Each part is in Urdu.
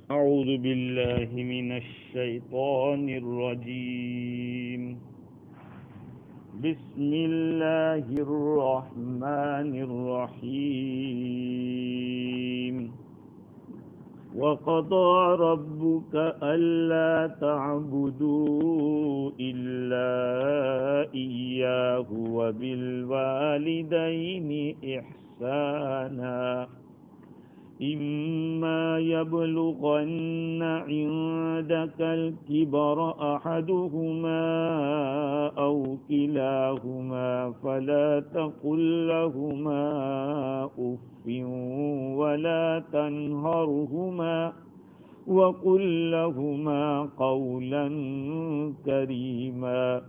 أعوذ بالله من الشيطان الرجيم. بسم الله الرحمن الرحيم. وقضى ربك ألا تعبدوا إلا إياه وبالوالدين إحسانا إما يبلغن عندك الكبر أحدهما أو كلاهما فلا تقل لهما أف ولا تنهرهما وقل لهما قولا كريما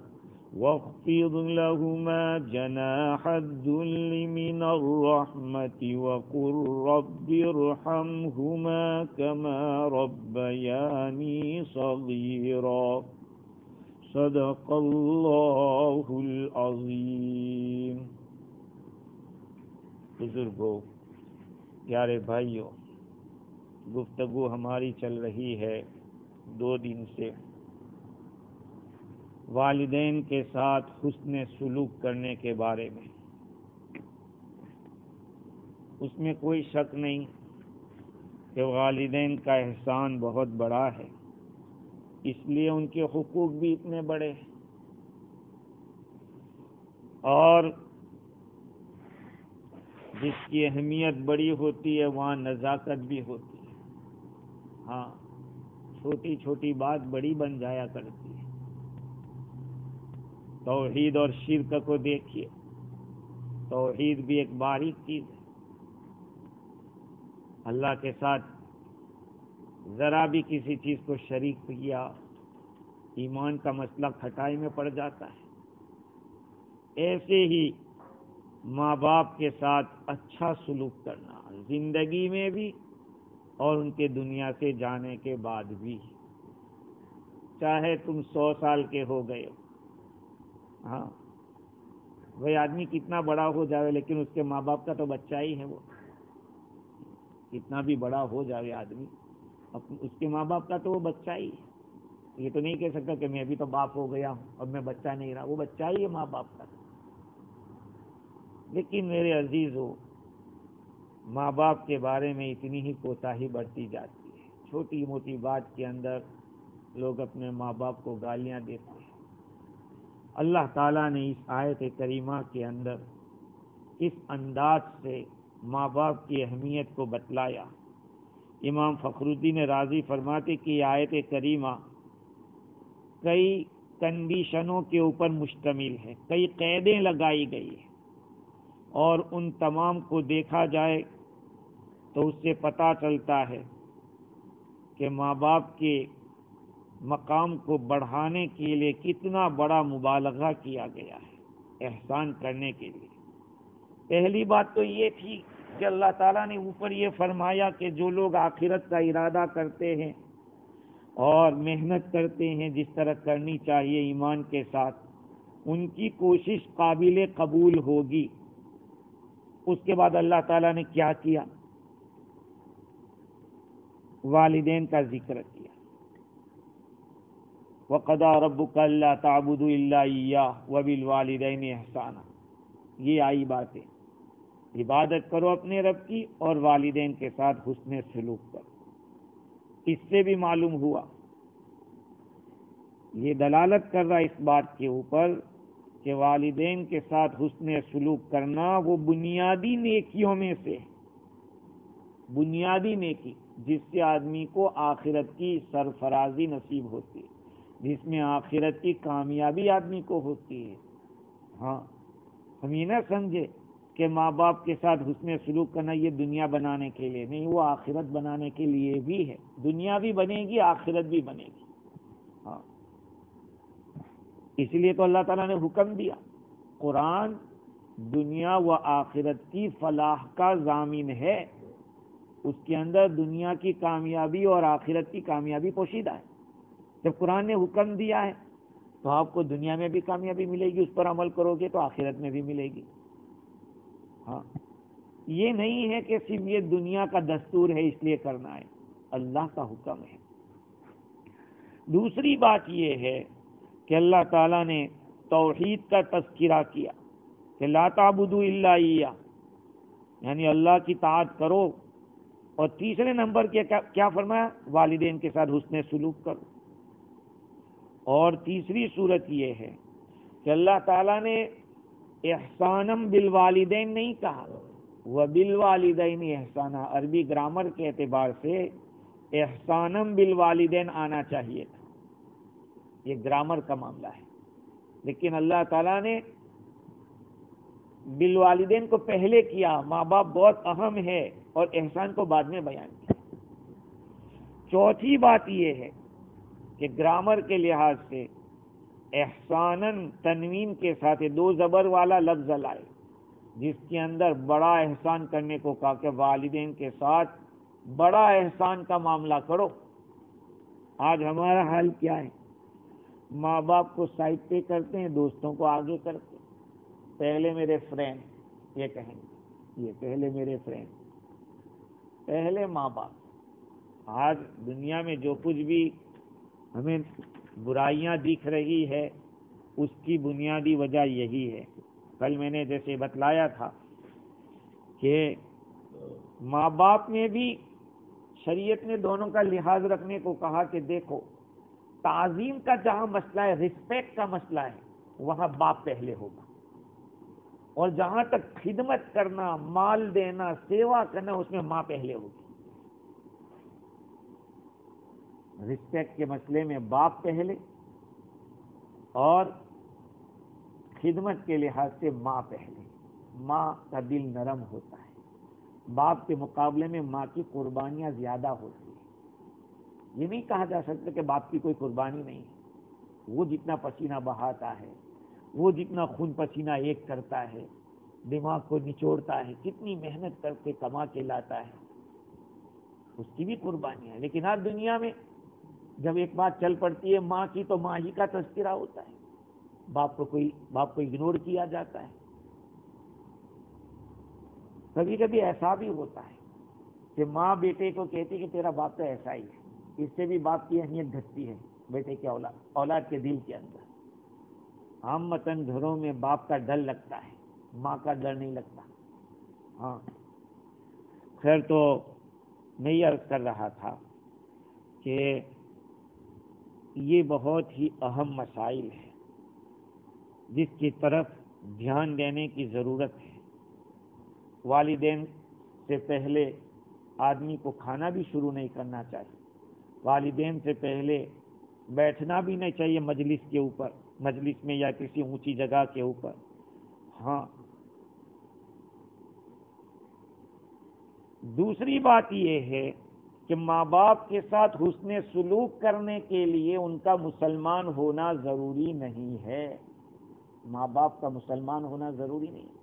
واخفض لهما جناح الذل من الرحمة وقل رب ارحمهما كما ربياني صغيرا. صدق اللہ العظیم. بزرگوں، پیارے بھائیوں، گفتگو ہماری چل رہی ہے 2 دن سے والدین کے ساتھ حسن سلوک کرنے کے بارے میں. اس میں کوئی شک نہیں کہ والدین کا احسان بہت بڑا ہے، اس لیے ان کے حقوق بھی اتنے بڑے ہیں، اور جس کی اہمیت بڑی ہوتی ہے وہاں نزاکت بھی ہوتی ہے. ہاں، چھوٹی چھوٹی بات بڑی بن جایا کرتی ہے. توحید اور شرک کو دیکھیے. توحید بھی ایک باریک چیز ہے. اللہ کے ساتھ ذرا بھی کسی چیز کو شریک کیا، ایمان کا مسئلہ کھٹائی میں پڑ جاتا ہے. ایسے ہی ماں باپ کے ساتھ اچھا سلوک کرنا، زندگی میں بھی اور ان کے دنیا سے جانے کے بعد بھی. چاہے تم 100 سال کے ہو گئے ہو، ہاں وہی آدمی کتنا بڑا ہو جاوے لیکن اس کے ماں باپ کا تو بچہ ہی ہے. وہ کتنا بھی بڑا ہو جاوے آدمی، اس کے ماں باپ کا تو وہ بچہ ہی ہے. یہ تو نہیں کہہ سکتا کہ میں ابھی تو باپ ہو گیا ہوں اب میں بچہ نہیں رہا. وہ بچہ ہی ہے ماں باپ کا. لیکن میرے عزیزو، ماں باپ کے بارے میں اتنی ہی کوتاہی برتی جاتی ہے. چھوٹی موٹی بات کے اندر لوگ اپنے ماں باپ کو گالیاں دیتے ہیں. اللہ تعالیٰ نے اس آیت کریمہ کے اندر اس انداز سے ماں باپ کی اہمیت کو بتلایا. امام فخر الدین رازی فرماتے کہ یہ آیت کریمہ کئی کنڈیشنوں کے اوپر مشتمل ہے، کئی قیدیں لگائی گئی ہیں، اور ان تمام کو دیکھا جائے تو اس سے پتہ چلتا ہے کہ ماں باپ کے مقام کو بڑھانے کے لیے کتنا بڑا مبالغہ کیا گیا ہے احسان کرنے کے لیے. پہلی بات تو یہ تھی کہ اللہ تعالیٰ نے اوپر یہ فرمایا کہ جو لوگ آخرت کا ارادہ کرتے ہیں اور محنت کرتے ہیں جس طرح کرنی چاہیے ایمان کے ساتھ، ان کی کوشش قابل قبول ہوگی. اس کے بعد اللہ تعالیٰ نے کیا کیا؟ والدین کا ذکر کیا. وَقَضَىٰ رَبُّكَ أَلَّا تَعْبُدُوا إِلَّا إِيَّاهُ وَبِالْوَالِدَيْنِ إِحْسَانًا. یہ آئی باتیں. عبادت کرو اپنے رب کی اور والدین کے ساتھ حسن سلوک کرو. اس سے بھی معلوم ہوا، یہ دلالت کر رہا اس بات کے اوپر کہ والدین کے ساتھ حسن سلوک کرنا وہ بنیادی نیکیوں میں سے، بنیادی نیکی جس سے آدمی کو آخرت کی سرفرازی نصیب ہوتی ہے، جس میں آخرت کی کامیابی آدمی کو ہوتی ہے. ہاں، ہم یہ نہ سمجھے کہ ماں باپ کے ساتھ حسن سلوک کرنا یہ دنیا بنانے کے لیے نہیں، وہ آخرت بنانے کے لیے بھی ہے. دنیا بھی بنے گی، آخرت بھی بنے گی. ہاں، اس لیے تو اللہ تعالیٰ نے حکم دیا. قرآن دنیا و آخرت کی فلاح کا ضامن ہے. اس کے اندر دنیا کی کامیابی اور آخرت کی کامیابی پوشیدہ ہے. جب قرآن نے حکم دیا ہے تو آپ کو دنیا میں بھی کامیابی ملے گی، اس پر عمل کرو گے تو آخرت میں بھی ملے گی. ہاں، یہ نہیں ہے کہ صرف یہ دنیا کا دستور ہے اس لیے کرنا ہے. اللہ کا حکم ہے۔ دوسری بات یہ ہے کہ اللہ تعالیٰ نے توحید کا تذکرہ کیا کہ لا تعبدوا الا ایہ، یعنی اللہ کی طاعت کرو، اور تیسرے نمبر کیا فرمایا؟ والدین کے ساتھ حسن سلوک کرو۔ اور تیسری صورت یہ ہے کہ اللہ تعالیٰ نے احسانم بالوالدین نہیں کہا، وبالوالدین احسانا، عربی گرامر کے اعتبار سے احسانم بالوالدین آنا چاہیے تھا، یہ گرامر کا معاملہ ہے، لیکن اللہ تعالیٰ نے بالوالدین کو پہلے کیا، ماں باپ بہت اہم ہے، اور احسان کو بعد میں بیان کیا۔ چوتھی بات یہ ہے کہ گرامر کے لحاظ سے احسانن تنوین کے ساتھ دو زبر والا لفظ لائے، جس کے اندر بڑا احسان کرنے کو کہا کہ والدین کے ساتھ بڑا احسان کا معاملہ کرو۔ آج ہمارا حال کیا ہے؟ ماں باپ کو سائڈ پہ کرتے ہیں، دوستوں کو آگے کرتے ہیں۔ پہلے میرے فرینڈ، یہ کہیں گے، یہ پہلے میرے فرینڈ، پہلے ماں باپ۔ آج دنیا میں جو کچھ بھی ہمیں برائیاں دکھ رہی ہے، اس کی بنیادی وجہ یہی ہے۔ کل میں نے جیسے بتلایا تھا کہ ماں باپ میں بھی شریعت نے دونوں کا لحاظ رکھنے کو کہا کہ دیکھو، تعظیم کا جہاں مسئلہ ہے، رسپیکٹ کا مسئلہ ہے، وہاں باپ پہلے ہوگا، اور جہاں تک خدمت کرنا، مال دینا، سیوا کرنا، اس میں ماں پہلے ہوگی۔ رسپیکٹ کے مسئلے میں باپ پہلے، اور خدمت کے لحاظ سے ماں پہلے۔ ماں کا دل نرم ہوتا ہے، باپ کے مقابلے میں ماں کی قربانیاں زیادہ ہوتی ہیں۔ یہ نہیں کہا جا سکتا کہ باپ کی کوئی قربانی نہیں ہے، وہ جتنا پسینہ بہاتا ہے، وہ جتنا خون پسینہ ایک کرتا ہے، دماغ کو نچوڑتا ہے، کتنی محنت کر کے کما کے لاتا ہے، اس کی بھی قربانی ہے۔ لیکن آج دنیا میں جب ایک بات چل پڑتی ہے ماں کی، تو ماں ہی کا تذکرہ ہوتا ہے، باپ کو اگنور کیا جاتا ہے۔ کبھی کبھی ایسا بھی ہوتا ہے کہ ماں بیٹے کو کہتی کہ تیرا باپ تو ایسا ہی ہے، اس سے بھی باپ کی اہمیت گھٹتی ہے بیٹے کے اولاد کے دل کے اندر۔ عام متن گھروں میں باپ کا ڈر لگتا ہے، ماں کا ڈر نہیں لگتا۔ ہاں خیر، تو میں یہ عرض کر رہا تھا کہ یہ بہت ہی اہم مسائل ہے جس کی طرف دھیان دینے کی ضرورت ہے۔ والدین سے پہلے آدمی کو کھانا بھی شروع نہیں کرنا چاہیے، والدین سے پہلے بیٹھنا بھی نہیں چاہیے مجلس کے اوپر، مجلس میں یا کسی اونچی جگہ کے اوپر۔ ہاں، دوسری بات یہ ہے کہ ماں باپ کے ساتھ حسن سلوک کرنے کے لیے ان کا مسلمان ہونا ضروری نہیں ہے۔ ماں باپ کا مسلمان ہونا ضروری نہیں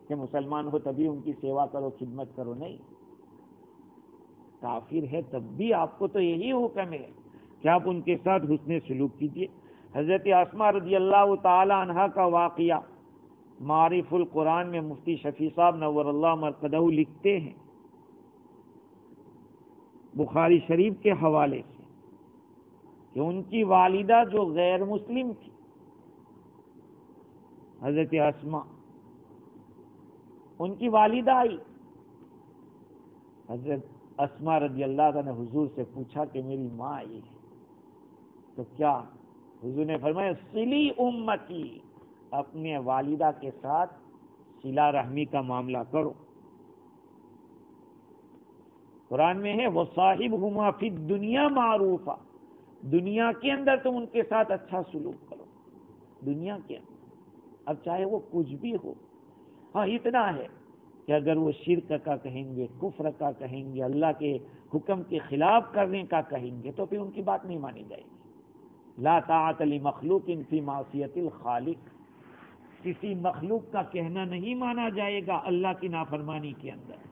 کہ مسلمان ہو تبھی ان کی سیوا کرو، خدمت کرو، نہیں۔ کافر ہے تب بھی آپ کو تو یہی حکم ہے کہ آپ ان کے ساتھ حسن سلوک کیجیے۔ حضرت اسماء رضی اللہ تعالی عنہا کا واقعہ معارف القرآن میں مفتی شفیع صاحب نور اللہ مرقدہ لکھتے ہیں بخاری شریف کے حوالے سے کہ ان کی والدہ جو غیر مسلم تھی، حضرت اسماء، ان کی والدہ آئی، حضرت اسماء رضی اللہ عنہ نے حضور سے پوچھا کہ میری ماں آئی ہے تو کیا؟ حضور نے فرمایا صلی امتی، اپنے والدہ کے ساتھ صلہ رحمی کا معاملہ کرو۔ قرآن میں ہے وصاحبہما فی الدنیا معروفا، دنیا کے اندر تم ان کے ساتھ اچھا سلوک کرو، دنیا کے اندر، اب چاہے وہ کچھ بھی ہو۔ ہاں اتنا ہے کہ اگر وہ شرک کا کہیں گے، کفر کا کہیں گے، اللہ کے حکم کے خلاف کرنے کا کہیں گے، تو پھر ان کی بات نہیں مانی جائے گی۔ لا طاعت لمخلوق فی معصیت الخالق، کسی مخلوق کا کہنا نہیں مانا جائے گا اللہ کی نافرمانی کے اندر۔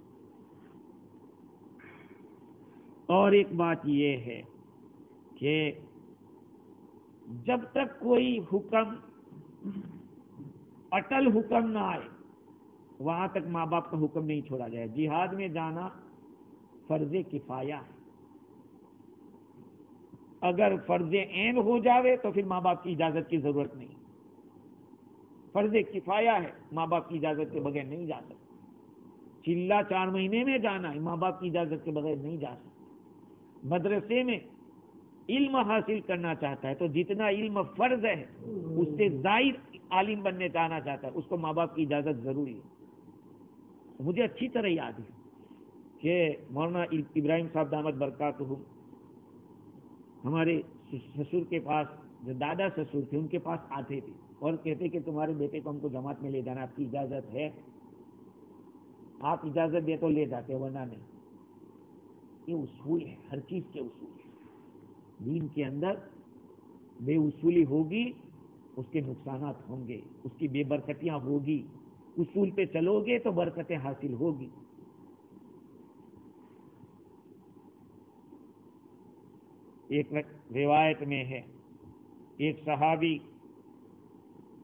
اور ایک بات یہ ہے کہ جب تک کوئی حکم اٹل حکم نہ آئے وہاں تک ماں باپ کا حکم نہیں چھوڑا جائے۔ جہاد میں جانا فرض کفایہ ہے. اگر فرض عین ہو جاوے تو پھر ماں باپ کی اجازت کی ضرورت نہیں. فرض کفایہ ہے، ماں باپ کی اجازت کے بغیر نہیں جا سکتے. چلہ 4 مہینے میں جانا ہے، ماں باپ کی اجازت کے بغیر نہیں جا سکتے. مدرسے میں علم حاصل کرنا چاہتا ہے تو جتنا علم فرض ہے اس سے زائد عالم بننے جانا چاہتا ہے، اس کو ماں باپ کی اجازت ضروری ہے. مجھے اچھی طرح یاد ہے کہ مولانا ابراہیم صاحب دامت برکاتہم ہمارے سسر کے پاس، جو دادا سسر تھے ان کے پاس آتے تھے اور کہتے کہ تمہارے بیٹے کو ہم کو جماعت میں لے جانا، آپ کی اجازت ہے؟ آپ اجازت دے تو لے جاتے، ورنہ نہیں. یہ اصول ہے، ہر چیز کے اصول ہیں. دین کے اندر بے اصولی ہوگی اس کے نقصانات ہوں گے، اس کی بے برکتیاں ہوگی. اصول پہ چلو گے تو برکتیں حاصل ہوگی. ایک روایت میں ہے، ایک صحابی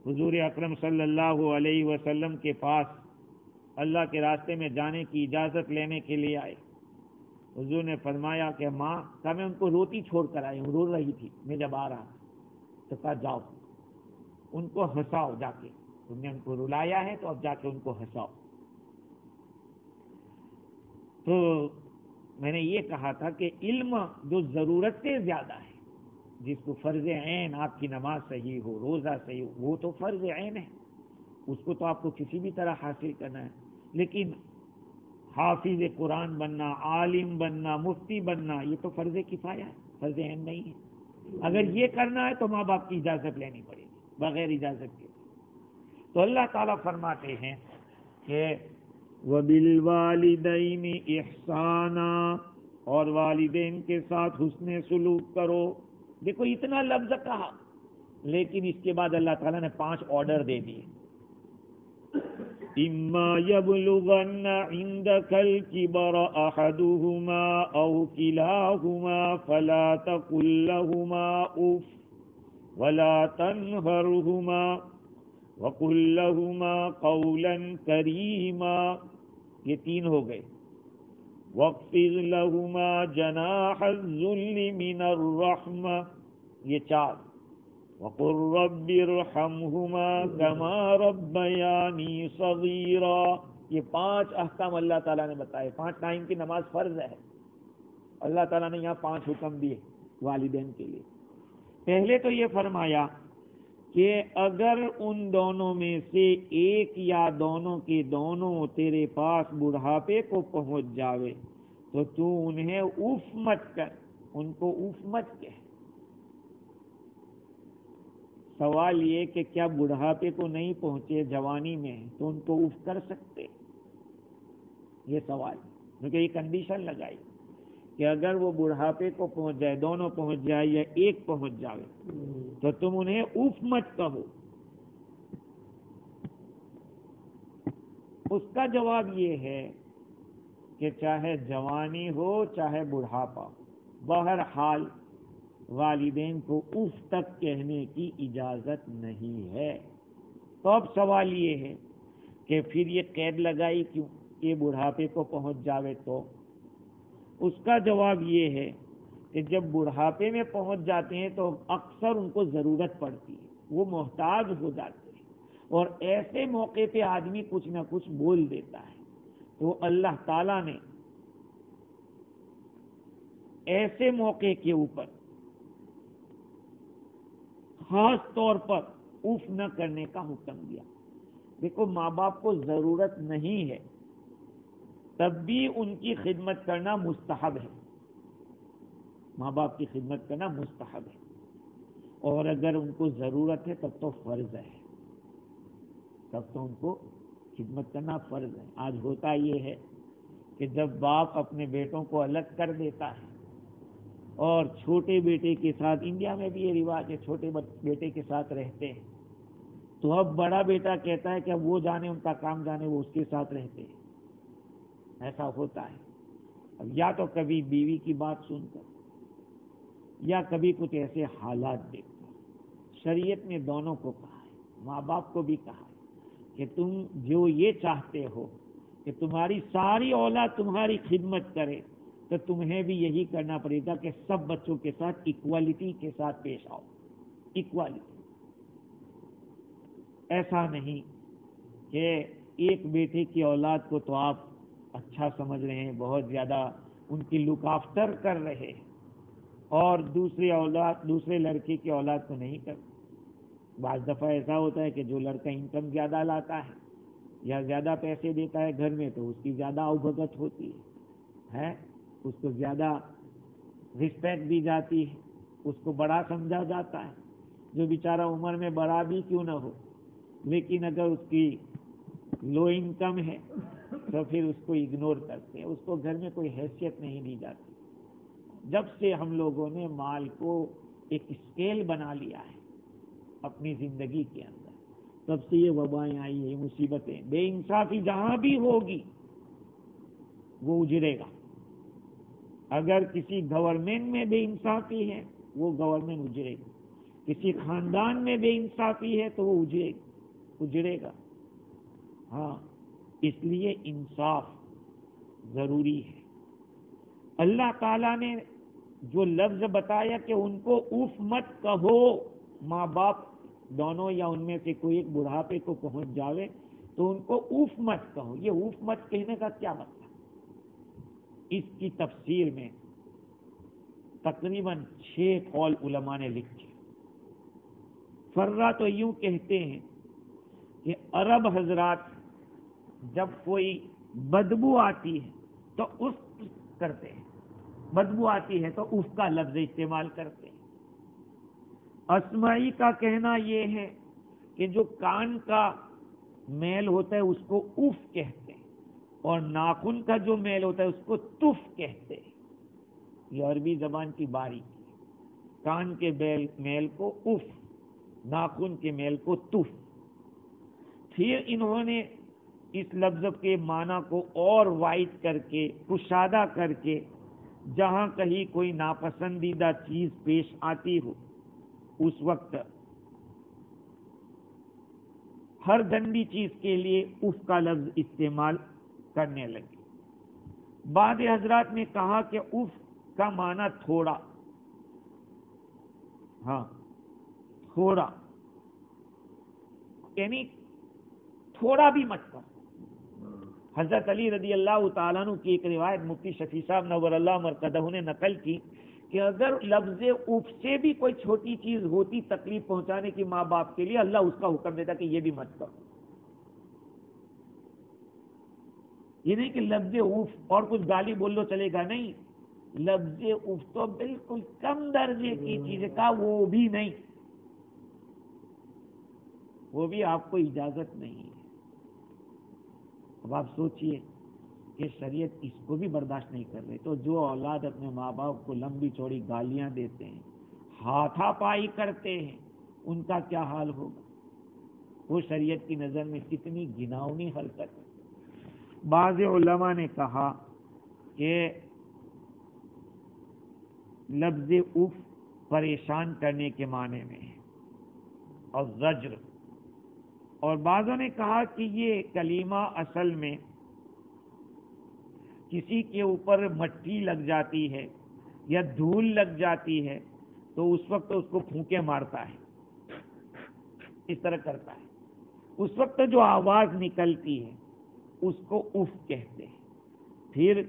حضور اکرم صلی اللہ علیہ وسلم کے پاس اللہ کے راستے میں جانے کی اجازت لینے کے لیے آئے. حضور نے فرمایا کہ ماں کا میں ان کو روتی چھوڑ کر آئی ہوں، رو رہی تھی میں جب آ رہا تو کہا جاؤ ان کو ہنساؤ، جا کے تم نے ان کو رلایا ہے تو اب جا کے ان کو ہنساؤ. تو میں نے یہ کہا تھا کہ علم جو ضرورت سے زیادہ ہے، جس کو فرض عین آپ کی نماز صحیح ہو، روزہ صحیح ہو، وہ تو فرض عین ہے، اس کو تو آپ کو کسی بھی طرح حاصل کرنا ہے. لیکن حافظ قرآن بننا، عالم بننا، مفتی بننا، یہ تو فرض کفایہ ہے، فرض عین نہیں ہے. اگر یہ کرنا ہے تو ماں باپ کی اجازت لینی پڑے گی، بغیر اجازت کے. تو اللہ تعالیٰ فرماتے ہیں کہ وَبِالْوَالِدَيْنِ إِحْسَانًا، اور والدین کے ساتھ حسن سلوک کرو. دیکھو اتنا لفظ کہا، لیکن اس کے بعد اللہ تعالیٰ نے 5 آرڈر دے دیے. إِمَّا يَبْلُغَنَّ عِنْدَكَ الْكِبَرَ أَحَدُهُمَا أَوْ كِلَاهُمَا فَلَا تَقُل لَّهُمَا أُفٍّ وَلَا تَنْهَرْهُمَا وَقُل لَّهُمَا قَوْلًا كَرِيمًا. یہ 3 ہو گئے. وَاخْفِضْ لَهُمَا جَنَاحَ الذُّلِّ مِنَ الرَّحْمَةِ، یہ 4. وَقُلْ رَبِّ ارْحَمْهُمَا كَمَا رَبَّيَانِي صَغِيرًا. یہ 5 احکام اللہ تعالیٰ نے بتائے. 5 ٹائم کی نماز فرض ہے، اللہ تعالیٰ نے یہاں 5 حکم دیے والدین کے لیے. پہلے تو یہ فرمایا کہ اگر ان دونوں میں سے ایک یا دونوں کے دونوں تیرے پاس بڑھاپے کو پہنچ جاوے تو تو انہیں اف مت کر، ان کو اف مت کہہ. سوال یہ کہ کیا بڑھاپے کو نہیں پہنچے، جوانی میں تو ان کو اف کر سکتے؟ یہ سوال، کیونکہ یہ کنڈیشن لگائی کہ اگر وہ بڑھاپے کو پہنچ جائے، دونوں پہنچ جائے یا ایک پہنچ جائے تو تم انہیں اف مت کہو. اس کا جواب یہ ہے کہ چاہے جوانی ہو چاہے بڑھاپا، بہرحال والدین کو اف تک کہنے کی اجازت نہیں ہے. تو اب سوال یہ ہے کہ پھر یہ قید لگائی کیوں کہ بڑھاپے کو پہنچ جاوے تو؟ اس کا جواب یہ ہے کہ جب بڑھاپے میں پہنچ جاتے ہیں تو اکثر ان کو ضرورت پڑتی ہے، وہ محتاج ہو جاتے ہیں، اور ایسے موقع پہ آدمی کچھ نہ کچھ بول دیتا ہے. تو اللہ تعالیٰ نے ایسے موقع کے اوپر خاص طور پر اف نہ کرنے کا حکم دیا. دیکھو ماں باپ کو ضرورت نہیں ہے تب بھی ان کی خدمت کرنا مستحب ہے، ماں باپ کی خدمت کرنا مستحب ہے، اور اگر ان کو ضرورت ہے تب تو فرض ہے، تب تو ان کو خدمت کرنا فرض ہے. آج ہوتا یہ ہے کہ جب باپ اپنے بیٹوں کو الگ کر دیتا ہے اور چھوٹے بیٹے کے ساتھ، انڈیا میں بھی یہ رواج ہے، چھوٹے بیٹے کے ساتھ رہتے ہیں، تو اب بڑا بیٹا کہتا ہے کہ اب وہ جانے، ان کا کام جانے، وہ اس کے ساتھ رہتے ہیں. ایسا ہوتا ہے. اب یا تو کبھی بیوی کی بات سن کر یا کبھی کچھ ایسے حالات دیکھ کر. شریعت نے دونوں کو کہا ہے، ماں باپ کو بھی کہا ہے کہ تم جو یہ چاہتے ہو کہ تمہاری ساری اولاد تمہاری خدمت کرے تو تمہیں بھی یہی کرنا پڑے گا کہ سب بچوں کے ساتھ ایکوالٹی کے ساتھ پیش آؤ. ایکوالٹی. ایسا نہیں کہ ایک بیٹے کی اولاد کو تو آپ اچھا سمجھ رہے ہیں، بہت زیادہ ان کی لک آفٹر کر رہے ہیں، اور دوسرے لڑکے کی اولاد کو نہیں کرتے. بعض دفعہ ایسا ہوتا ہے کہ جو لڑکا انکم زیادہ لاتا ہے یا زیادہ پیسے دیتا ہے گھر میں تو اس کی زیادہ اوبھگت ہوتی ہے، اس کو زیادہ رسپیکٹ دی جاتی ہے، اس کو بڑا سمجھا جاتا ہے. جو بیچارہ عمر میں بڑا بھی کیوں نہ ہو، لیکن اگر اس کی لو انکم ہے تو پھر اس کو اگنور کرتے ہیں، اس کو گھر میں کوئی حیثیت نہیں دی جاتی. جب سے ہم لوگوں نے مال کو ایک اسکیل بنا لیا ہے اپنی زندگی کے اندر، تب سے یہ وبائیں آئی ہیں، مصیبتیں. بے انصافی جہاں بھی ہوگی وہ اجڑے گا. اگر کسی گورنمنٹ میں بے انصافی ہے وہ گورنمنٹ اجڑے گا، کسی خاندان میں بے انصافی ہے تو وہ اجڑے گا. ہاں، اس لیے انصاف ضروری ہے. اللہ تعالیٰ نے جو لفظ بتایا کہ ان کو اف مت کہو، ماں باپ دونوں یا ان میں سے کوئی ایک بڑھاپے کو پہنچ جاوے تو ان کو اف مت کہو. یہ اف مت کہنے کا کیا مطلب؟ اس کی تفسیر میں تقریباً 6 قول علماء نے لکھے. فرہ تو یوں کہتے ہیں کہ عرب حضرات جب کوئی بدبو آتی ہے تو اف کرتے ہیں، بدبو آتی ہے تو اف کا لفظ استعمال کرتے ہیں. اسمعی کا کہنا یہ ہے کہ جو کان کا میل ہوتا ہے اس کو اف کہتے ہیں، اور ناخن کا جو میل ہوتا ہے اس کو تف کہتے ہیں. یہ عربی زبان کی باریکی ہے. کان کے میل کو اف، ناخن کے میل کو تف. پھر انہوں نے اس لفظ کے معنی کو اور وائڈ کر کے، کشادہ کر کے، جہاں کہیں کوئی ناپسندیدہ چیز پیش آتی ہو اس وقت ہر گندی چیز کے لیے اف کا لفظ استعمال کرنے لگے. بعض حضرات نے کہا کہ اف کا معنی تھوڑا، ہاں تھوڑا، یعنی تھوڑا بھی مت کرو. حضرت علی رضی اللہ تعالیٰ عنہ کی ایک روایت مفتی شفیع صاحب نور اللہ مرقدہ نے نقل کی کہ اگر لفظ اف سے بھی کوئی چھوٹی چیز ہوتی تکلیف پہنچانے کی ماں باپ کے لیے، اللہ اس کا حکم دیتا کہ یہ بھی مت کرو. یہ نہیں کہ لفظ اف اور کچھ گالی بول لو چلے گا، نہیں. لفظ اف تو بالکل کم درجے کی چیز کا، وہ بھی نہیں، وہ بھی آپ کو اجازت نہیں ہے. اب آپ سوچئے کہ شریعت اس کو بھی برداشت نہیں کر رہی تو جو اولاد اپنے ماں باپ کو لمبی چوڑی گالیاں دیتے ہیں، ہاتھا پائی کرتے ہیں، ان کا کیا حال ہوگا؟ وہ شریعت کی نظر میں کتنی گھناؤنی حرکت ہے. بعض علماء نے کہا کہ لفظ اف پریشان کرنے کے معنی میں ہے اور زجر، اور بعضوں نے کہا کہ یہ کلمہ اصل میں کسی کے اوپر مٹی لگ جاتی ہے یا دھول لگ جاتی ہے تو اس وقت اس کو پھونکے مارتا ہے، اس طرح کرتا ہے، اس وقت جو آواز نکلتی ہے اس کو اف کہتے ہیں. پھر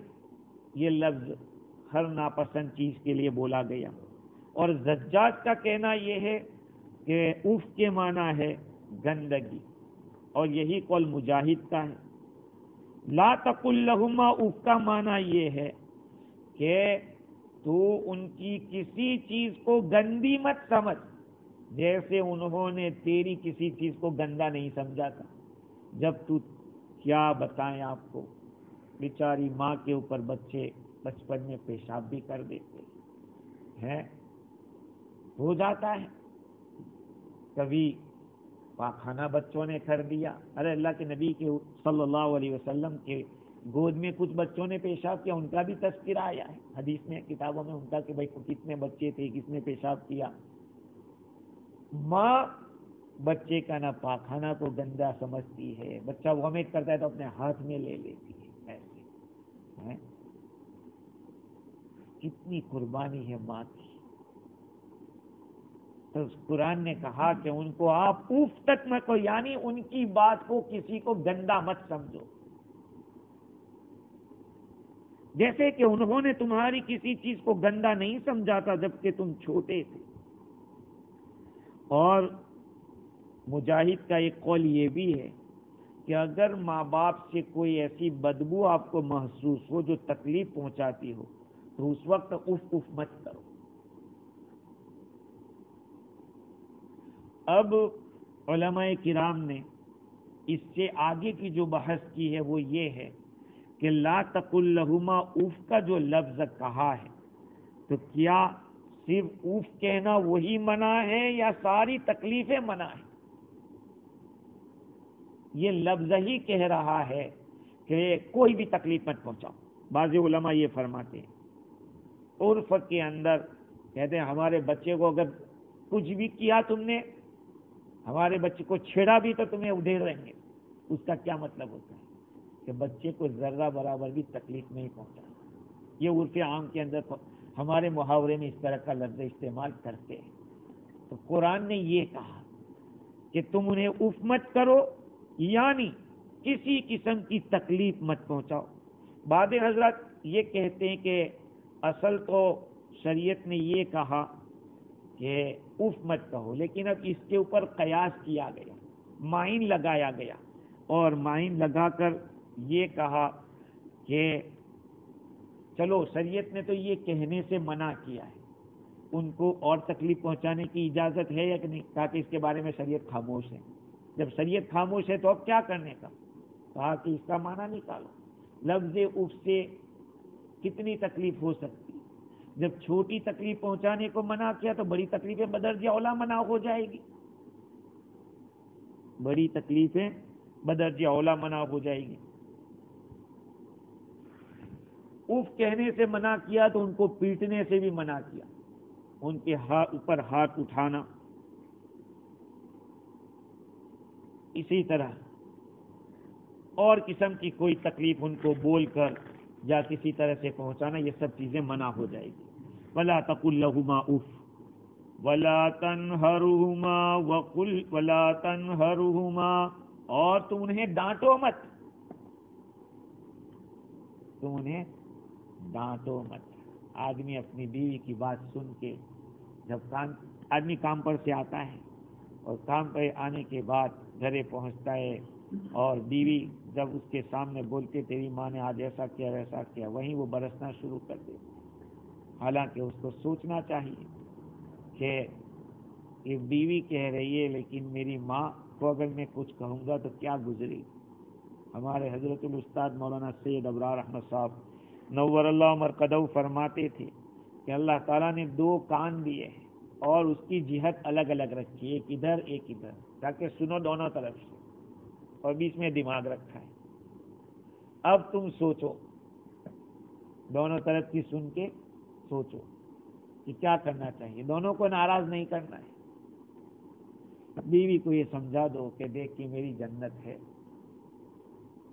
یہ لفظ ہر ناپسند چیز کے لیے بولا گیا. اور زجاج کا کہنا یہ ہے کہ اف کے معنی ہے گندگی، اور یہی قول مجاہد کا ہے. لا تقل لہما، اف کا معنی یہ ہے کہ تو ان کی کسی چیز کو گندی مت سمجھ، جیسے انہوں نے تیری کسی چیز کو گندا نہیں سمجھا تھا. جب تو کیا بتائیں آپ کو، بیچاری ماں کے اوپر بچے بچپن میں پیشاب بھی کر دیتے ہیں، ہو جاتا ہے. کبھی پاخانہ بچوں نے کر دیا. ارے اللہ کے نبی کے صلی اللہ علیہ وسلم کے گود میں کچھ بچوں نے پیشاب کیا، ان کا بھی تذکرہ آیا ہے حدیث میں، کتابوں میں، ان کا کہ بھائی کتنے بچے تھے، کس نے پیشاب کیا. ماں بچے کا نہ پاخانہ کو گندا سمجھتی ہے، بچہ وامٹ کرتا ہے تو اپنے ہاتھ میں لے لیتی ہے ایسے. کتنی قربانی ہے ماں کی. تو قرآن نے کہا کہ ان کو آپ اوف تک مت کو، یعنی ان کی بات کو کسی کو گندا مت سمجھو. جیسے کہ انہوں نے تمہاری کسی چیز کو گندا نہیں سمجھا تھا جبکہ تم چھوٹے تھے. اور مجاہد کا ایک قول یہ بھی ہے کہ اگر ماں باپ سے کوئی ایسی بدبو آپ کو محسوس ہو جو تکلیف پہنچاتی ہو تو اس وقت اف اف مت کرو. اب علماء کرام نے اس سے آگے کی جو بحث کی ہے وہ یہ ہے کہ لا تقل لہما اف کا جو لفظ کہا ہے تو کیا صرف اف کہنا وہی منع ہے یا ساری تکلیفیں منع ہیں؟ یہ لفظ ہی کہہ رہا ہے کہ کوئی بھی تکلیف مت پہنچاؤ. بعض علماء یہ فرماتے ہیں عرف کے اندر کہتے ہیں ہمارے بچے کو اگر کچھ بھی کیا تم نے، ہمارے بچے کو چھیڑا بھی تو تمہیں ادھیڑ دیں گے. اس کا کیا مطلب ہوتا ہے کہ بچے کو ذرہ برابر بھی تکلیف نہیں پہنچا. یہ عرف عام کے اندر ہمارے محاورے میں اس طرح کا لفظ استعمال کرتے ہیں. تو قرآن نے یہ کہا کہ تم انہیں اف مت کرو، یعنی کسی قسم کی تکلیف مت پہنچاؤ. بعض حضرات یہ کہتے ہیں کہ اصل تو شریعت نے یہ کہا کہ اف مت کہو، لیکن اب اس کے اوپر قیاس کیا گیا، مائن لگایا گیا، اور مائن لگا کر یہ کہا کہ چلو شریعت نے تو یہ کہنے سے منع کیا ہے، ان کو اور تکلیف پہنچانے کی اجازت ہے یا کہ نہیں؟ تاکہ اس کے بارے میں شریعت خاموش ہے. جب شریعت خاموش ہے تو اب کیا کرنے کا؟ کہا کہ اس کا معنی نکالو. لفظ اف سے کتنی تکلیف ہو سکتی؟ جب چھوٹی تکلیف پہنچانے کو منع کیا تو بڑی تکلیفیں بدرجہ اولا منع ہو جائے گی. بڑی تکلیفیں بدرجہ اولا منع ہو جائے گی. اف کہنے سے منع کیا تو ان کو پیٹنے سے بھی منع کیا، ان کے اوپر ہاتھ اٹھانا. اسی طرح اور قسم کی کوئی تکلیف ان کو بول کر یا کسی طرح سے پہنچانا، یہ سب چیزیں منع ہو جائے گی. وَلَا تَقُلْ لَهُمَا اُفٍّ وَلَا تَنْهَرْهُمَا وَقُلْ وَلَا تَنْهَرْهُمَا، اور تم انہیں ڈانٹو مت، تم انہیں ڈانٹو مت. آدمی اپنی بیوی کی بات سن کے جب آدمی کام پر سے آتا ہے اور کام پہ آنے کے بعد گھر پہنچتا ہے اور بیوی جب اس کے سامنے بولتے تیری ماں نے آج ایسا کیا ویسا کیا، وہیں وہ برسنا شروع کر دیتے. حالانکہ اس کو سوچنا چاہیے کہ یہ بیوی کہہ رہی ہے لیکن میری ماں کو اگر میں کچھ کہوں گا تو کیا گزری. ہمارے حضرت الاستاد مولانا سید ابرار احمد صاحب نور اللہ مرقدہ فرماتے تھے کہ اللہ تعالیٰ نے 2 کان دیے ہیں اور اس کی جہت الگ الگ رکھی، ایک ادھر ایک ادھر، تاکہ سنو دونوں طرف سے، اور بیچ میں دماغ رکھا ہے. اب تم سوچو، دونوں طرف کی سن کے سوچو کہ کیا کرنا چاہیے. دونوں کو ناراض نہیں کرنا ہے. بیوی کو یہ سمجھا دو کہ دیکھ کہ میری جنت ہے،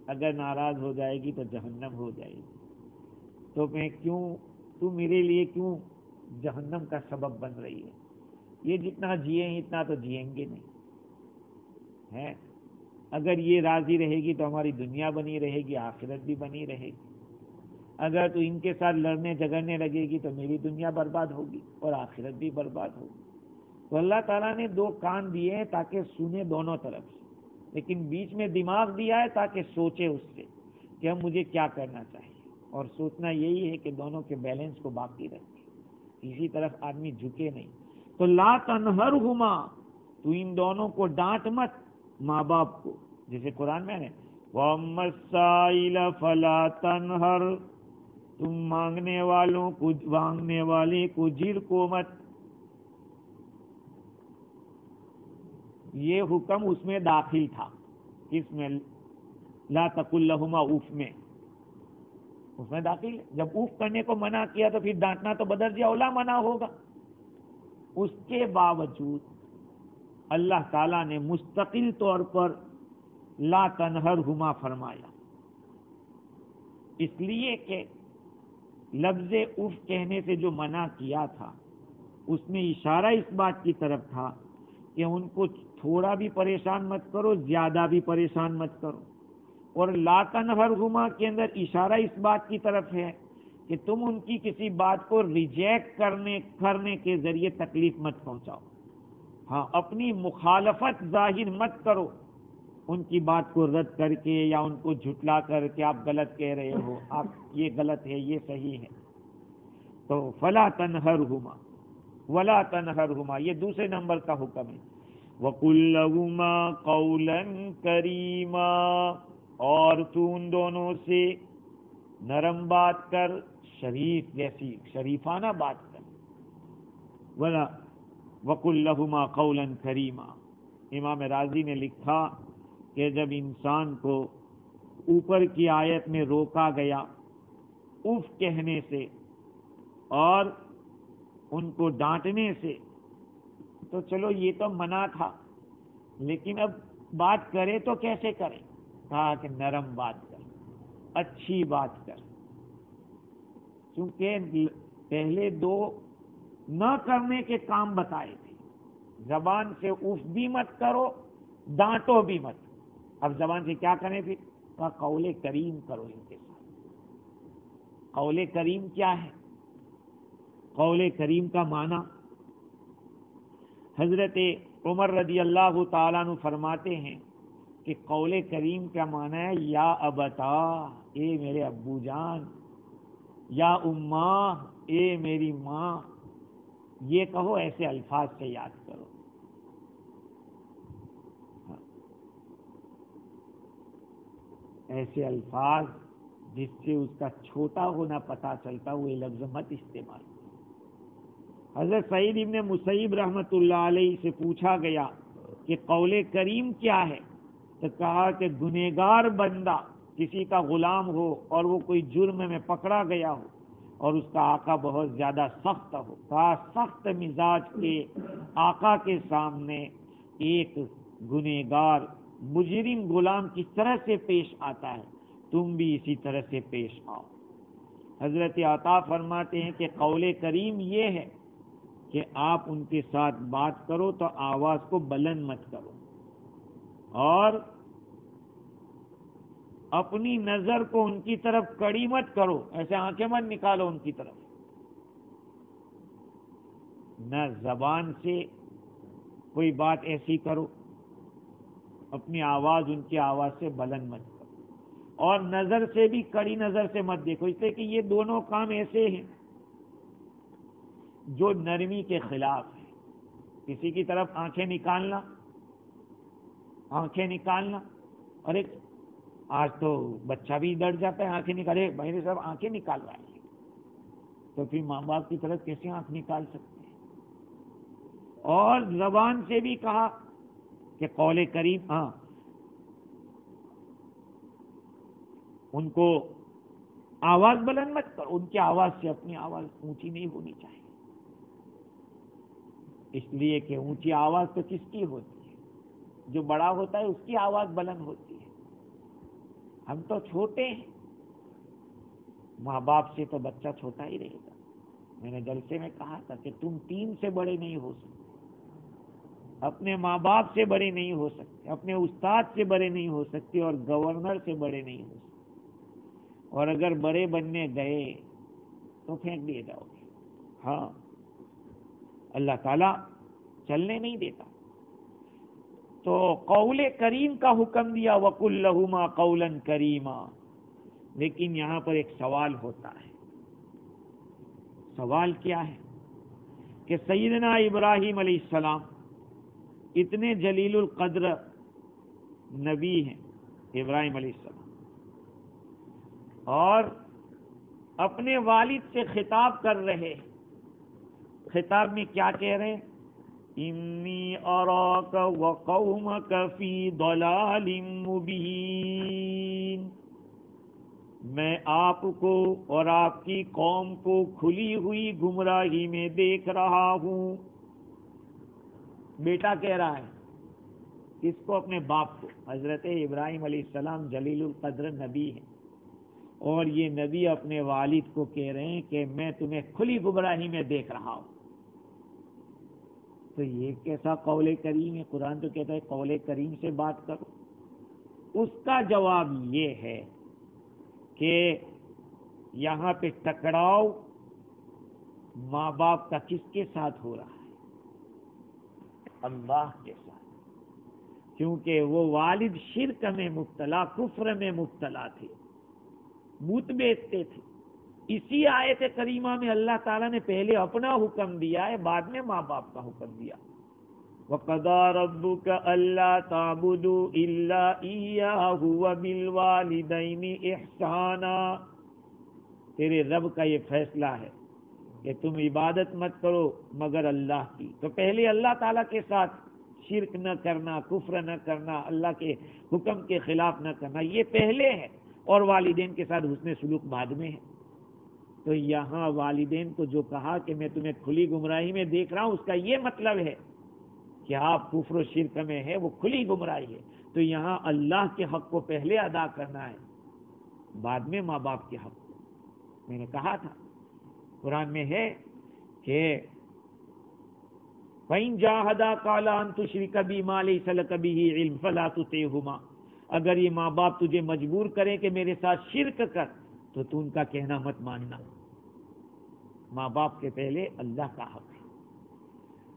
اگر ناراض ہو جائے گی تو جہنم ہو جائے گی، تو میرے لیے کیوں جہنم کا سبب بن رہی ہے. یہ جتنا جیئیں اتنا تو جیئیں گے نہیں ہے. اگر یہ راضی رہے گی تو ہماری دنیا بنی رہے گی، آخرت بھی بنی رہے گی. اگر تو ان کے ساتھ لڑنے جھگڑنے لگے گی تو میری دنیا برباد ہوگی اور آخرت بھی برباد ہوگی. تو اللہ تعالیٰ نے 2 کان دیے ہیں تاکہ سنے دونوں طرف سے، لیکن بیچ میں دماغ دیا ہے تاکہ سوچے اس سے کہ ہم مجھے کیا کرنا چاہیے. اور سوچنا یہی ہے کہ دونوں کے بیلنس کو باقی رکھے، کسی طرف آدمی جھکے نہیں. تو لا تنہرہما، تو ان دونوں کو ڈانٹ مت، ماں باپ کو. جیسے قرآن میں ہے وَأَمَّا السَّائِلَ فَلَا تَنْهَرْ، تم مانگنے والے کو جھڑکو مت. یہ حکم اس میں داخل تھا، اس میں لا تقل لہما اف میں، اس میں داخل. جب اف کرنے کو منع کیا تو پھر ڈانٹنا تو بدرجہ اولا منع ہوگا. اس کے باوجود اللہ تعالیٰ نے مستقل طور پر لا تنہرہما فرمایا، اس لیے کہ لفظ اف کہنے سے جو منع کیا تھا اس میں اشارہ اس بات کی طرف تھا کہ ان کو تھوڑا بھی پریشان مت کرو، زیادہ بھی پریشان مت کرو، اور لا تنہرہما کے اندر اشارہ اس بات کی طرف ہے کہ تم ان کی کسی بات کو ریجیکٹ کرنے کے ذریعے تکلیف مت پہنچاؤ، ہاں اپنی مخالفت ظاہر مت کرو ان کی بات کو رد کر کے یا ان کو جھٹلا کر کے آپ غلط کہہ رہے ہو، آپ یہ غلط ہے یہ صحیح ہے۔ تو فلا تنہرہما ولا تنہرہما یہ دوسرے نمبر کا حکم ہے۔ وَقُلْ لَهُمَا قَوْلًا كَرِيمًا اور تو ان دونوں سے نرم بات کر، شریف جیسی شریفانہ بات کر۔ وَقُلْ لَهُمَا قَوْلًا كَرِيمًا امام راضی نے لکھا کہ جب انسان کو اوپر کی آیت میں روکا گیا اف کہنے سے اور ان کو ڈانٹنے سے تو چلو یہ تو منع تھا، لیکن اب بات کرے تو کیسے کرے؟ کہا کہ نرم بات کر، اچھی بات کر، کیونکہ پہلے دو نہ کرنے کے کام بتائے تھے، زبان سے اف بھی مت کرو، ڈانٹو بھی مت۔ اب زبان سے کیا کریں پھر؟ کہا قول کریم کرو ان کے ساتھ۔ قول کریم کیا ہے؟ قول کریم کا معنی حضرت عمر رضی اللہ تعالیٰ عنہ فرماتے ہیں کہ قول کریم کا معنی ہے یا ابتا اے میرے ابو جان، یا اماں اے میری ماں، یہ کہو، ایسے الفاظ سے یاد کرو۔ ایسے الفاظ جس سے اس کا چھوٹا ہونا پتہ چلتا ہوئے لفظ مت استعمال۔ حضرت سعید ابن مسیب رحمۃ اللہ علیہ سے پوچھا گیا کہ قول کریم کیا ہے؟ تو کہا کہ گنہگار بندہ کسی کا غلام ہو اور وہ کوئی جرم میں پکڑا گیا ہو اور اس کا آقا بہت زیادہ سخت ہو، کہا سخت مزاج کے آقا کے سامنے ایک گنہگار مجرم غلام کس طرح سے پیش آتا ہے تم بھی اسی طرح سے پیش آؤ۔ حضرت عطا فرماتے ہیں کہ قول کریم یہ ہے کہ آپ ان کے ساتھ بات کرو تو آواز کو بلند مت کرو، اور اپنی نظر کو ان کی طرف کڑی مت کرو، ایسے آنکھیں مت نکالو ان کی طرف، نہ زبان سے کوئی بات ایسی کرو، اپنی آواز ان کی آواز سے بلند مت کرو، اور نظر سے بھی کڑی نظر سے مت دیکھو، اس لیے کہ یہ دونوں کام ایسے ہیں جو نرمی کے خلاف ہے۔ کسی کی طرف آنکھیں نکالنا اور ایک آج تو بچہ بھی ڈر جاتا ہے آنکھیں نکالے، میرے صاحب آنکھیں نکال رہا ہے، تو پھر ماں باپ کی طرف کیسے آنکھ نکال سکتے ہیں؟ اور زبان سے بھی کہا کہ قول کریم، ہاں ان کو آواز بلند مت کرو، ان کی آواز سے اپنی آواز اونچی نہیں ہونی چاہیے، اس لیے کہ اونچی آواز تو کس کی ہوتی ہے؟ جو بڑا ہوتا ہے اس کی آواز بلند ہوتی ہے، ہم تو چھوٹے ہیں، ماں باپ سے تو بچہ چھوٹا ہی رہے گا۔ میں نے جلسے میں کہا تھا کہ تم 3 سے بڑے نہیں ہو سکتے، اپنے ماں باپ سے بڑے نہیں ہو سکتے، اپنے استاد سے بڑے نہیں ہو سکتے، اور گورنر سے بڑے نہیں ہو سکتے، اور اگر بڑے بننے گئے تو پھینک دیے جاؤ گے۔ ہاں اللہ تعالیٰ چلنے نہیں دیتا۔ تو قول کریم کا حکم دیا، وَقُلْ لَهُمَا قَوْلًا كَرِيمًا، لیکن یہاں پر ایک سوال ہوتا ہے۔ سوال کیا ہے؟ کہ سیدنا ابراہیم علیہ السلام اتنے جلیل القدر نبی ہیں ابراہیم علیہ السلام، اور اپنے والد سے خطاب کر رہے ہیں، خطاب میں کیا کہہ رہے ہیں؟ انی اراک وقومک فی ضلال مبین، میں آپ کو اور آپ کی قوم کو کھلی ہوئی گمراہی میں دیکھ رہا ہوں۔ بیٹا کہہ رہا ہے کس کو؟ اپنے باپ کو۔ حضرت ابراہیم علیہ السلام جلیل القدر نبی ہیں، اور یہ نبی اپنے والد کو کہہ رہے ہیں کہ میں تمہیں کھلی گمراہی میں دیکھ رہا ہوں. تو یہ کیسا قول کریم ہے؟ قرآن تو کہتا ہے قول کریم سے بات کرو. اس کا جواب یہ ہے کہ یہاں پہ ٹکراؤ ماں باپ کا کس کے ساتھ ہو رہا ہے؟ اللہ کے ساتھ. کیونکہ وہ والد شرک میں مبتلا، کفر میں مبتلا تھے، بت بیچتے تھے. اسی آیت کریمہ میں اللہ تعالیٰ نے پہلے اپنا حکم دیا ہے، بعد میں ماں باپ کا حکم دیا. وَقَضَىٰ رَبُّكَ أَلَّا تَعْبُدُوا إِلَّا إِيَّاهُ وَبِالْوَالِدَيْنِ إِحْسَانًا. تیرے رب کا یہ فیصلہ ہے کہ تم عبادت مت کرو مگر اللہ کی. تو پہلے اللہ تعالیٰ کے ساتھ شرک نہ کرنا، کفر نہ کرنا، اللہ کے حکم کے خلاف نہ کرنا، یہ پہلے ہے، اور والدین کے ساتھ حسن سلوک بعد میں ہے. تو یہاں والدین کو جو کہا کہ میں تمہیں کھلی گمراہی میں دیکھ رہا ہوں، اس کا یہ مطلب ہے کہ آپ کفر و شرک میں ہے، وہ کھلی گمراہی ہے. تو یہاں اللہ کے حق کو پہلے ادا کرنا ہے، بعد میں ماں باپ کے حق کو. میں نے کہا تھا قرآن میں ہے کہ فَإِن جَاهَدَاكَ عَلَىٰ أَن تُشْرِكَ بِي مَا لَيْسَ لَكَ بِهِ عِلْمٌ فَلَا تُطِعْهُمَا. اگر یہ ماں باپ تجھے مجبور کریں کہ میرے ساتھ شرک کر تو تو ان کا کہنا مت ماننا. ماں باپ کے پہلے اللہ کا حق ہے.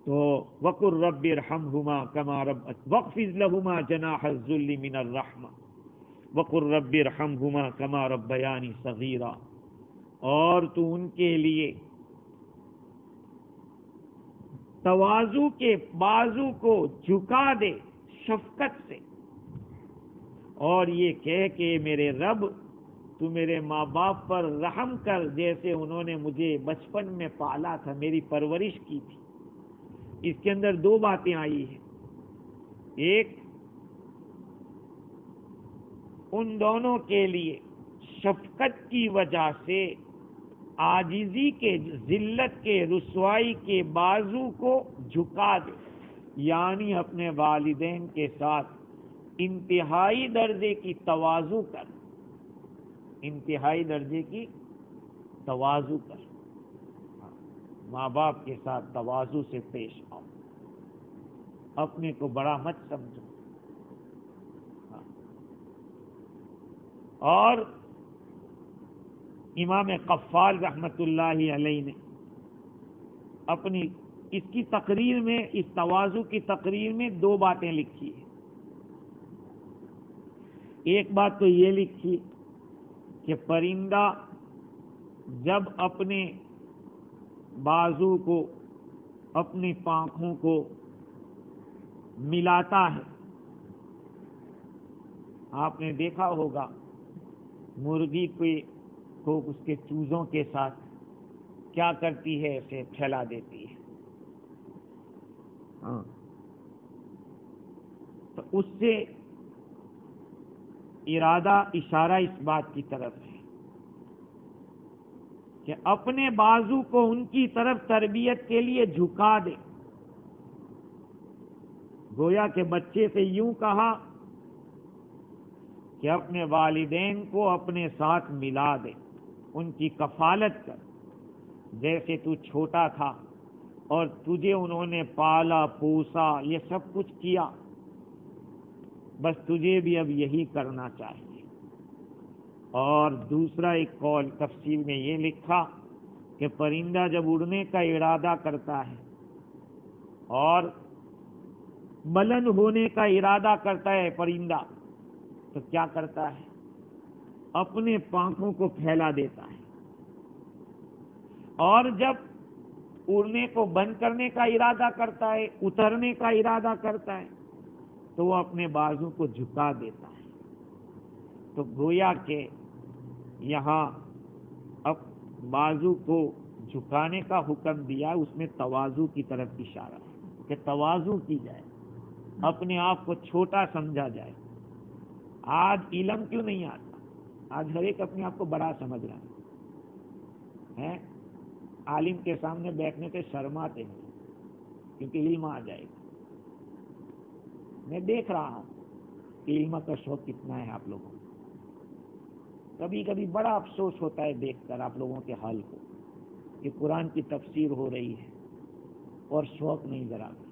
تو وَقُلْ رَبِّ ارْحَمْهُمَا كَمَا رَبَّيَانِي وَاخْفِضْ لَهُمَا جَنَاحَ الذُّلِّ مِنَ الرَّحْمَةِ وَقُلْ رَبِّ ارْحَمْهُمَا كَمَا رَبَّيَانِي صَغِيرًا. اور تو ان کے لیے تواضع کے بازو کو جھکا دے شفقت سے، اور یہ کہہ کہ میرے رب تو میرے ماں باپ پر رحم کر، جیسے انہوں نے مجھے بچپن میں پالا تھا، میری پرورش کی تھی. اس کے اندر دو باتیں آئی ہیں. ایک، ان دونوں کے لیے شفقت کی وجہ سے عاجزی کے، ذلت کے، رسوائی کے بازو کو جھکا دے، یعنی اپنے والدین کے ساتھ انتہائی درجے کی تواضع کر، انتہائی درجے کی تواضع کر. ماں باپ کے ساتھ تواضع سے پیش آؤ، اپنے کو بڑا مت سمجھو. اور امام قفال رحمت اللہ علیہ نے اپنی اس کی تقریر میں، اس تواضع کی تقریر میں دو باتیں لکھی ہیں. ایک بات تو یہ لکھی کہ پرندہ جب اپنے بازو کو، اپنی پانکھوں کو ملاتا ہے، آپ نے دیکھا ہوگا مرغی کو اس کے چوزوں کے ساتھ کیا کرتی ہے، اسے پھیلا دیتی ہے. ہاں، تو اس سے ارادہ، اشارہ اس بات کی طرف ہے کہ اپنے بازو کو ان کی طرف تربیت کے لیے جھکا دے. گویا کہ بچے سے یوں کہا کہ اپنے والدین کو اپنے ساتھ ملا دے، ان کی کفالت کر. جیسے تو چھوٹا تھا اور تجھے انہوں نے پالا پوسا، یہ سب کچھ کیا، بس تجھے بھی اب یہی کرنا چاہیے. اور دوسرا ایک قول تفسیر میں یہ لکھا کہ پرندہ جب اڑنے کا ارادہ کرتا ہے اور بلند ہونے کا ارادہ کرتا ہے پرندہ، تو کیا کرتا ہے؟ اپنے پانکھوں کو پھیلا دیتا ہے، اور جب اڑنے کو بند کرنے کا ارادہ کرتا ہے، اترنے کا ارادہ کرتا ہے، تو وہ اپنے بازو کو جھکا دیتا ہے. تو گویا کہ یہاں اب بازو کو جھکانے کا حکم دیا، اس میں تواضع کی طرف اشارہ ہے کہ تواضع کی جائے، اپنے آپ کو چھوٹا سمجھا جائے. آج علم کیوں نہیں آتا؟ آج ہر ایک اپنے آپ کو بڑا سمجھ رہا ہے. عالم کے سامنے بیٹھنے سے شرماتے ہیں کیونکہ علم آ جائے گا. میں دیکھ رہا ہوں علم کا شوق کتنا ہے آپ لوگوں کو. کبھی کبھی بڑا افسوس ہوتا ہے دیکھ کر آپ لوگوں کے حال کو کہ قرآن کی تفسیر ہو رہی ہے اور شوق نہیں ذرا بھی۔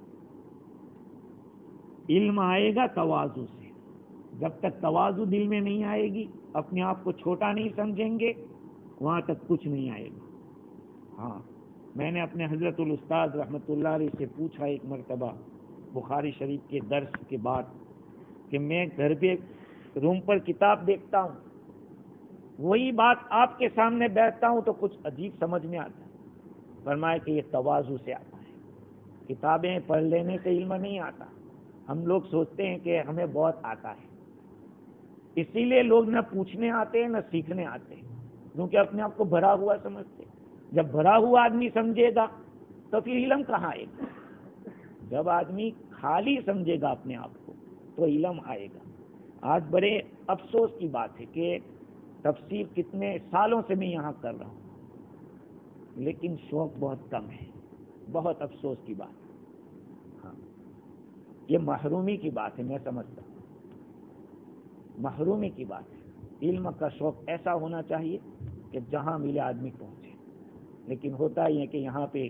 علم آئے گا تواضع سے، جب تک تواضع دل میں نہیں آئے گی، اپنے آپ کو چھوٹا نہیں سمجھیں گے، وہاں تک کچھ نہیں آئے گا۔ ہاں، میں نے اپنے حضرت الاستاذ رحمۃ اللہ علیہ سے پوچھا ایک مرتبہ بخاری شریف کے درس کے بعد کہ میں گھر پہ روم پر کتاب دیکھتا ہوں، وہی بات آپ کے سامنے بیٹھتا ہوں تو کچھ عجیب سمجھ میں آتا ہے۔ فرمایا کہ یہ تواضع سے آتا ہے، کتابیں پڑھ لینے سے علم نہیں آتا۔ ہم لوگ سوچتے ہیں کہ ہمیں بہت آتا ہے، اسی لیے لوگ نہ پوچھنے آتے ہیں نہ سیکھنے آتے ہیں، کیونکہ اپنے آپ کو بھرا ہوا سمجھتے ہیں۔ جب بھرا ہوا آدمی سمجھے گا تو پھر علم کہاں آئے گا؟ جب آدمی خالی سمجھے گا اپنے آپ کو تو علم آئے گا۔ آج بڑے افسوس کی بات ہے کہ تفسیر کتنے سالوں سے میں یہاں کر رہا ہوں، لیکن شوق بہت کم ہے، بہت افسوس کی بات ہے۔ ہاں، یہ محرومی کی بات ہے، میں سمجھتا ہوں محرومی کی بات ہے۔ علم کا شوق ایسا ہونا چاہیے کہ جہاں ملے آدمی پہنچے، لیکن ہوتا ہی ہے کہ یہاں پہ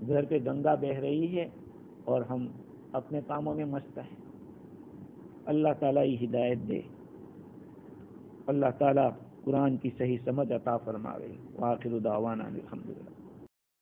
گھر پہ گنگا بہہ رہی ہے اور ہم اپنے کاموں میں مست ہیں۔ اللہ تعالیٰ ہی ہدایت دے، اللہ تعالیٰ قرآن کی صحیح سمجھ عطا فرماوے۔ وآخر دعوانا الحمدللہ۔